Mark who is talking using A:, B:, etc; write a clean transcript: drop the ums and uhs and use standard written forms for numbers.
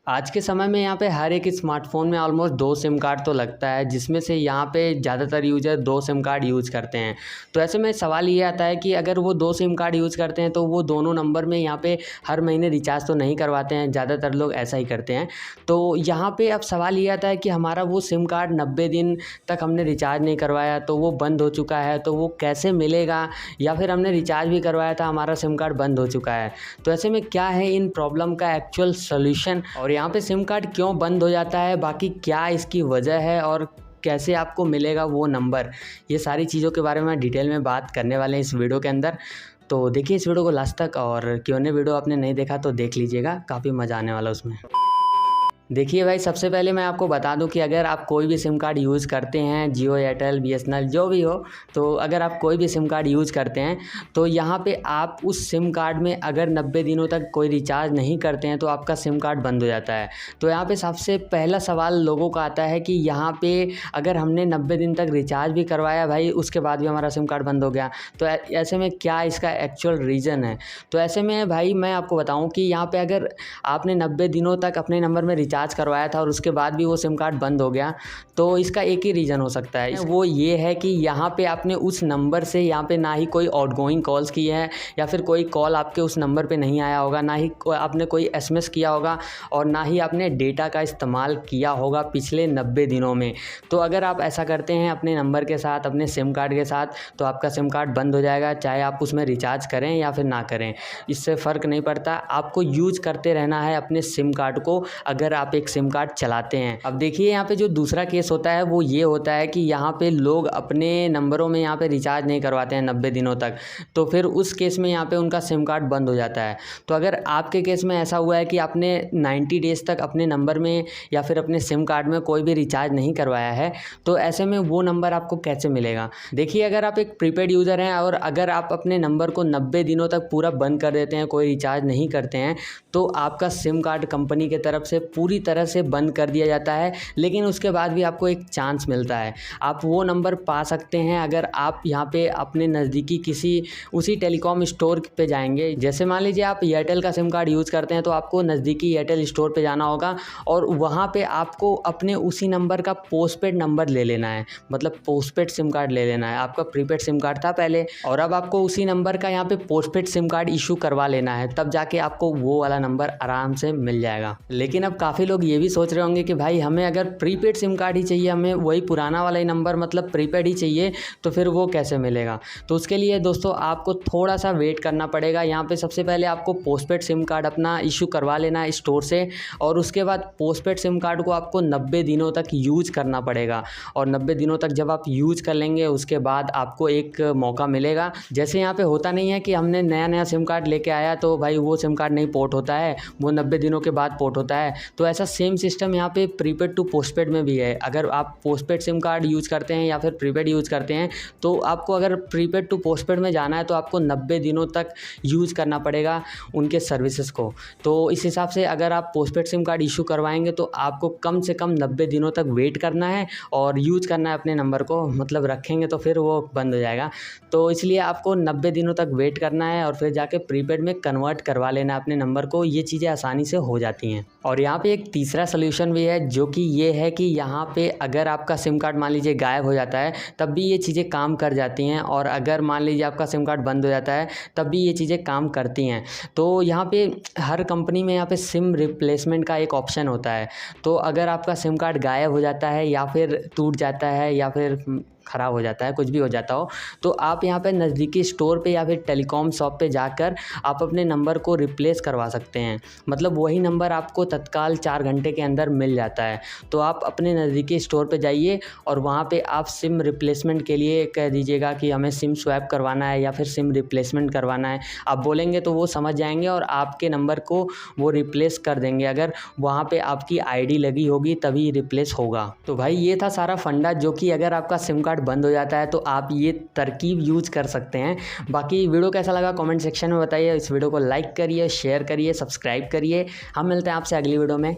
A: आज के समय में यहाँ पे हर एक स्मार्टफ़ोन में ऑलमोस्ट 2 सिम कार्ड तो लगता है, जिसमें से यहाँ पे ज़्यादातर यूज़र 2 सिम कार्ड यूज़ करते हैं। तो ऐसे में सवाल ये आता है कि अगर वो 2 सिम कार्ड यूज़ करते हैं तो वो दोनों नंबर में यहाँ पे हर महीने रिचार्ज तो नहीं करवाते हैं, ज़्यादातर लोग ऐसा ही करते हैं। तो यहाँ पे अब सवाल ये आता है कि हमारा वो सिम कार्ड 90 दिन तक हमने रिचार्ज नहीं करवाया तो वो बंद हो चुका है, तो वो कैसे मिलेगा? या फिर हमने रिचार्ज भी करवाया था, हमारा सिम कार्ड बंद हो चुका है। तो ऐसे में क्या है इन प्रॉब्लम का एक्चुअल सॉल्यूशन और यहाँ पे सिम कार्ड क्यों बंद हो जाता है, बाकी क्या इसकी वजह है और कैसे आपको मिलेगा वो नंबर, ये सारी चीज़ों के बारे में डिटेल में बात करने वाले हैं इस वीडियो के अंदर। तो देखिए इस वीडियो को लास्ट तक, और Q&A वीडियो आपने नहीं देखा तो देख लीजिएगा, काफ़ी मज़ा आने वाला उसमें। देखिए भाई, सबसे पहले मैं आपको बता दूं कि अगर आप कोई भी सिम कार्ड यूज़ करते हैं, जियो, एयरटेल, BSNL जो भी हो, तो अगर आप कोई भी सिम कार्ड यूज़ करते हैं तो यहाँ पे आप उस सिम कार्ड में अगर 90 दिनों तक कोई रिचार्ज नहीं करते हैं तो आपका सिम कार्ड बंद हो जाता है। तो यहाँ पे सबसे पहला सवाल लोगों का आता है कि यहाँ पे अगर हमने 90 दिन तक रिचार्ज भी करवाया भाई, उसके बाद भी हमारा सिम कार्ड बंद हो गया, तो ऐसे में क्या इसका एक्चुअल रीज़न है? तो ऐसे में भाई मैं आपको बताऊँ कि यहाँ पर अगर आपने 90 दिनों तक अपने नंबर में रिचार्ज करवाया था और उसके बाद भी वो सिम कार्ड बंद हो गया, तो इसका एक ही रीज़न हो सकता है। वो ये है कि यहाँ पे आपने उस नंबर से यहाँ पे ना ही कोई आउटगोइंग कॉल्स की है, या फिर कोई कॉल आपके उस नंबर पे नहीं आया होगा, ना ही आपने कोई SMS किया होगा, और ना ही आपने डेटा का इस्तेमाल किया होगा पिछले 90 दिनों में। तो अगर आप ऐसा करते हैं अपने नंबर के साथ, अपने सिम कार्ड के साथ, तो आपका सिम कार्ड बंद हो जाएगा, चाहे आप उसमें रिचार्ज करें या फिर ना करें, इससे फ़र्क नहीं पड़ता। आपको यूज़ करते रहना है अपने सिम कार्ड को अगर आप एक सिम कार्ड चलाते हैं। अब देखिए यहाँ पे जो दूसरा केस होता है वो ये होता है कि यहाँ पे लोग अपने नंबरों में यहाँ पे रिचार्ज नहीं करवाते हैं 90 दिनों तक, तो फिर उस केस में यहाँ पे उनका सिम कार्ड बंद हो जाता है। तो अगर आपके केस में ऐसा हुआ है कि आपने 90 डेज़ तक अपने नंबर में या फिर अपने सिम कार्ड में कोई भी रिचार्ज नहीं करवाया है, तो ऐसे में वो नंबर आपको कैसे मिलेगा? देखिए, अगर आप एक प्रीपेड यूज़र हैं और अगर आप अपने नंबर को 90 दिनों तक पूरा बंद कर देते हैं, कोई रिचार्ज नहीं करते हैं, तो आपका सिम कार्ड कंपनी की तरफ से पूरी तरह से बंद कर दिया जाता है। लेकिन उसके बाद भी आपको एक चांस मिलता है, आप वो नंबर पा सकते हैं अगर आप यहाँ पे अपने नज़दीकी किसी उसी टेलीकॉम स्टोर पे जाएंगे। जैसे मान लीजिए आप एयरटेल का सिम कार्ड यूज़ करते हैं, तो आपको नज़दीकी एयरटेल स्टोर पे जाना होगा और वहाँ पे आपको अपने उसी नंबर का पोस्टपेड नंबर ले लेना है, मतलब पोस्टपेड सिम कार्ड ले लेना है। आपका प्रीपेड सिम कार्ड था पहले, और अब आपको उसी नंबर का यहाँ पे पोस्टपेड सिम कार्ड इशू करवा लेना है, तब जाके आपको वो वाला नंबर आराम से मिल जाएगा। लेकिन अब काफ़ी लोग ये भी सोच रहे होंगे कि भाई हमें अगर प्रीपेड सिम कार्ड ही चाहिए, हमें वही पुराना वाला ही नंबर मतलब प्रीपेड ही चाहिए, तो फिर वो कैसे मिलेगा? तो उसके लिए दोस्तों आपको थोड़ा सा वेट करना पड़ेगा। यहाँ पे सबसे पहले आपको पोस्टपेड सिम कार्ड अपना इशू करवा लेना है स्टोर से, और उसके बाद पोस्टपेड सिम कार्ड को आपको 90 दिनों तक यूज करना पड़ेगा। और 90 दिनों तक जब आप यूज कर लेंगे, उसके बाद आपको एक मौका मिलेगा। जैसे यहाँ पे होता नहीं है कि हमने नया सिम कार्ड लेके आया तो भाई वो सिम कार्ड नहीं पोर्ट होता है, वो 90 दिनों के बाद पोर्ट होता है। तो ऐसा सेम सिस्टम यहाँ पे प्रीपेड टू पोस्टपेड में भी है। अगर आप पोस्टपेड सिम कार्ड यूज़ करते हैं या फिर प्रीपेड यूज़ करते हैं, तो आपको अगर प्रीपेड टू पोस्टपेड में जाना है तो आपको 90 दिनों तक यूज़ करना पड़ेगा उनके सर्विसेज को। तो इस हिसाब से अगर आप पोस्टपेड सिम कार्ड इशू करवाएंगे तो आपको कम से कम 90 दिनों तक वेट करना है और यूज़ करना है अपने नंबर को, मतलब रखेंगे तो फिर वो बंद हो जाएगा। तो इसलिए आपको 90 दिनों तक वेट करना है और फिर जाके प्रीपेड में कन्वर्ट करवा लेना है अपने नंबर को। ये चीज़ें आसानी से हो जाती हैं। और यहाँ पे एक तीसरा सोल्यूशन भी है, जो कि ये है कि यहाँ पे अगर आपका सिम कार्ड मान लीजिए गायब हो जाता है, तब भी ये चीज़ें काम कर जाती हैं। और अगर मान लीजिए आपका सिम कार्ड बंद हो जाता है, तब भी ये चीज़ें काम करती हैं। तो यहाँ पे हर कंपनी में यहाँ पे सिम रिप्लेसमेंट का एक ऑप्शन होता है। तो अगर आपका सिम कार्ड गायब हो जाता है या फिर टूट जाता है या फिर ख़राब हो जाता है, कुछ भी हो जाता हो, तो आप यहाँ पे नज़दीकी स्टोर पे या फिर टेलीकॉम शॉप पे जाकर आप अपने नंबर को रिप्लेस करवा सकते हैं। मतलब वही नंबर आपको तत्काल 4 घंटे के अंदर मिल जाता है। तो आप अपने नज़दीकी स्टोर पे जाइए और वहाँ पे आप सिम रिप्लेसमेंट के लिए कह दीजिएगा कि हमें सिम स्वैप करवाना है या फिर सिम रिप्लेसमेंट करवाना है। आप बोलेंगे तो वो समझ जाएंगे और आपके नंबर को वो रिप्लेस कर देंगे। अगर वहाँ पे आपकी ID लगी होगी तभी रिप्लेस होगा। तो भाई ये था सारा फंडा, जो कि अगर आपका सिम कार्ड बंद हो जाता है तो आप ये तरकीब यूज कर सकते हैं। बाकी वीडियो कैसा लगा कमेंट सेक्शन में बताइए। इस वीडियो को लाइक करिए, शेयर करिए, सब्सक्राइब करिए। हम मिलते हैं आपसे अगली वीडियो में।